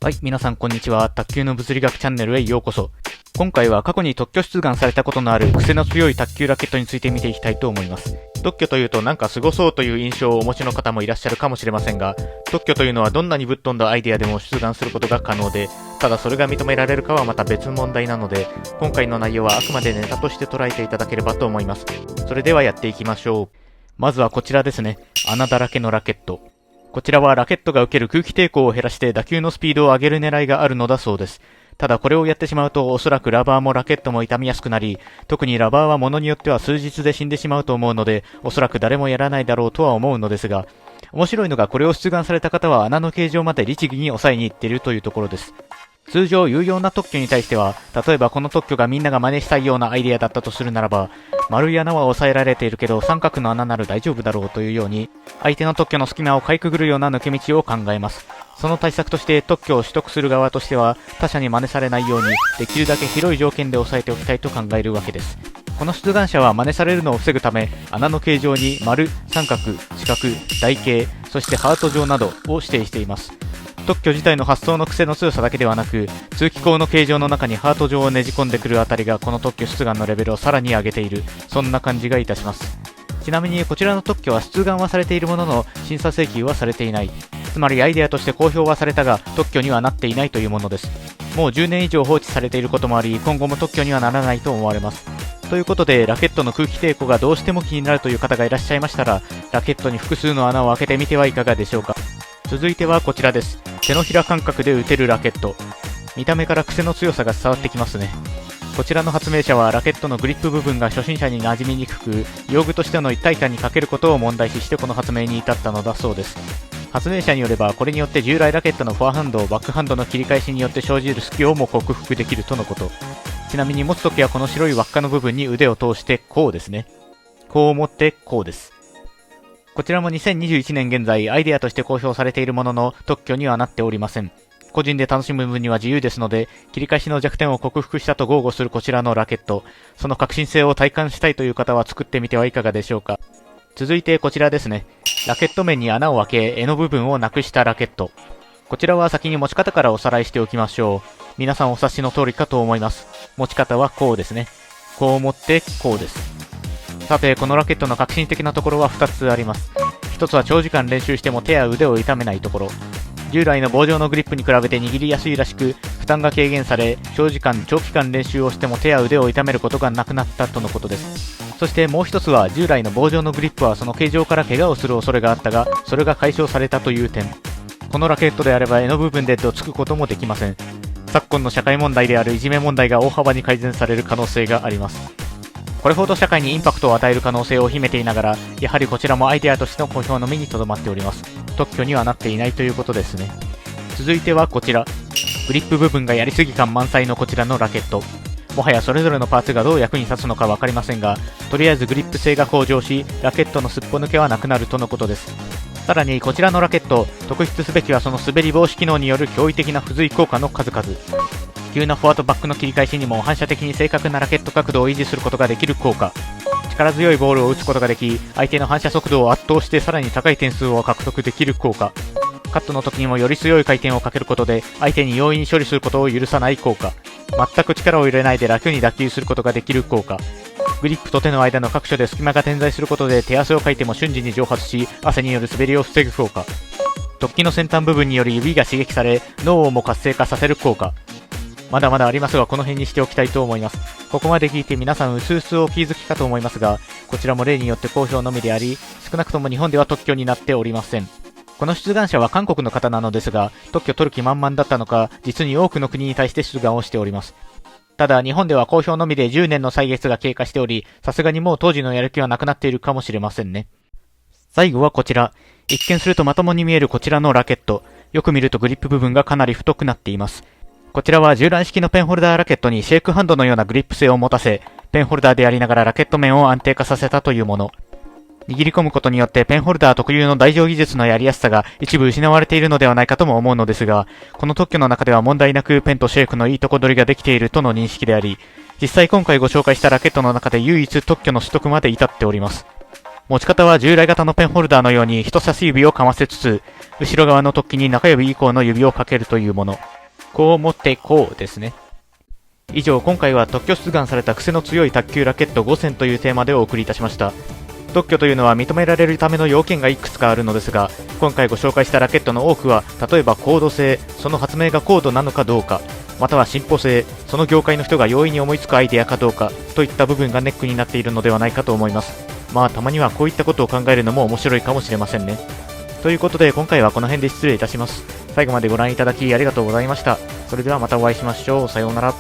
はい、皆さんこんにちは。卓球の物理学チャンネルへようこそ。今回は過去に特許出願されたことのある癖の強い卓球ラケットについて見ていきたいと思います。特許というとなんか凄そうという印象をお持ちの方もいらっしゃるかもしれませんが、特許というのはどんなにぶっ飛んだアイデアでも出願することが可能で、ただそれが認められるかはまた別問題なので、今回の内容はあくまでネタとして捉えていただければと思います。それではやっていきましょう。まずはこちらですね。穴だらけのラケット。こちらはラケットが受ける空気抵抗を減らして打球のスピードを上げる狙いがあるのだそうです。ただこれをやってしまうとおそらくラバーもラケットも傷みやすくなり、特にラバーは物によっては数日で死んでしまうと思うので、おそらく誰もやらないだろうとは思うのですが、面白いのがこれを出願された方は穴の形状まで律儀に抑えに行っているというところです。通常有用な特許に対しては、例えばこの特許がみんなが真似したいようなアイデアだったとするならば、丸い穴は抑えられているけど三角の穴なら大丈夫だろうというように、相手の特許の隙間をかいくぐるような抜け道を考えます。その対策として特許を取得する側としては、他者に真似されないように、できるだけ広い条件で抑えておきたいと考えるわけです。この出願者は真似されるのを防ぐため、穴の形状に丸、三角、四角、台形、そしてハート状などを指定しています。特許自体の発想の癖の強さだけではなく、通気口の形状の中にハート状をねじ込んでくるあたりがこの特許出願のレベルをさらに上げている、そんな感じがいたします。ちなみにこちらの特許は出願はされているものの審査請求はされていない。つまりアイデアとして公表はされたが特許にはなっていないというものです。もう10年以上放置されていることもあり、今後も特許にはならないと思われます。ということでラケットの空気抵抗がどうしても気になるという方がいらっしゃいましたら、ラケットに複数の穴を開けてみてはいかがでしょうか。続いてはこちらです。手のひら感覚で打てるラケット。見た目から癖の強さが伝わってきますね。こちらの発明者はラケットのグリップ部分が初心者に馴染みにくく、用具としての一体感に欠けることを問題視してこの発明に至ったのだそうです。発明者によればこれによって従来ラケットのフォアハンド、バックハンドの切り返しによって生じる隙をも克服できるとのこと。ちなみに持つときはこの白い輪っかの部分に腕を通してこうですね。こう持ってこうです。こちらも2021年現在アイデアとして公表されているものの特許にはなっておりません。個人で楽しむ分には自由ですので、切り返しの弱点を克服したと豪語するこちらのラケット、その革新性を体感したいという方は作ってみてはいかがでしょうか。続いてこちらですね。ラケット面に穴を開け、柄の部分をなくしたラケット。こちらは先に持ち方からおさらいしておきましょう。皆さんお察しの通りかと思います。持ち方はこうですね。こう持ってこうです。さて、このラケットの革新的なところは2つあります。1つは長時間練習しても手や腕を痛めないところ。従来の棒状のグリップに比べて握りやすいらしく、負担が軽減され、長期間練習をしても手や腕を痛めることがなくなったとのことです。そしてもう1つは、従来の棒状のグリップはその形状から怪我をする恐れがあったが、それが解消されたという点。このラケットであれば柄の部分でどつくこともできません。昨今の社会問題であるいじめ問題が大幅に改善される可能性があります。これほど社会にインパクトを与える可能性を秘めていながら、やはりこちらもアイデアとしての公表のみにとどまっております。特許にはなっていないということですね。続いてはこちら。グリップ部分がやりすぎ感満載のこちらのラケット。もはやそれぞれのパーツがどう役に立つのかわかりませんが、とりあえずグリップ性が向上し、ラケットのすっぽ抜けはなくなるとのことです。さらにこちらのラケット、特筆すべきはその滑り防止機能による驚異的な付随効果の数々。急なフォアとバックの切り返しにも反射的に正確なラケット角度を維持することができる効果。力強いボールを打つことができ、相手の反射速度を圧倒してさらに高い点数を獲得できる効果。カットの時にもより強い回転をかけることで相手に容易に処理することを許さない効果。全く力を入れないで楽に打球することができる効果。グリップと手の間の各所で隙間が点在することで手汗をかいても瞬時に蒸発し、汗による滑りを防ぐ効果。突起の先端部分により指が刺激され、脳をも活性化させる効果。まだまだありますがこの辺にしておきたいと思います。ここまで聞いて皆さん薄々お気づきかと思いますが、こちらも例によって公表のみであり、少なくとも日本では特許になっておりません。この出願者は韓国の方なのですが、特許取る気満々だったのか、実に多くの国に対して出願をしております。ただ日本では公表のみで10年の歳月が経過しており、さすがにもう当時のやる気はなくなっているかもしれませんね。最後はこちら。一見するとまともに見えるこちらのラケット。よく見るとグリップ部分がかなり太くなっています。こちらは従来式のペンホルダーラケットにシェイクハンドのようなグリップ性を持たせ、ペンホルダーでありながらラケット面を安定化させたというもの。握り込むことによってペンホルダー特有の台状技術のやりやすさが一部失われているのではないかとも思うのですが、この特許の中では問題なくペンとシェイクのいいとこ取りができているとの認識であり、実際今回ご紹介したラケットの中で唯一特許の取得まで至っております。持ち方は従来型のペンホルダーのように人差し指をかませつつ、後ろ側の突起に中指以降の指をかけるというもの。こう持ってこうですね。以上、今回は特許出願された癖の強い卓球ラケット5選というテーマでお送りいたしました。特許というのは認められるための要件がいくつかあるのですが、今回ご紹介したラケットの多くは、例えば高度性、その発明が高度なのかどうか、または進歩性、その業界の人が容易に思いつくアイデアかどうか、といった部分がネックになっているのではないかと思います。まあ、たまにはこういったことを考えるのも面白いかもしれませんね。ということで、今回はこの辺で失礼いたします。最後までご覧いただきありがとうございました。それではまたお会いしましょう。さようなら。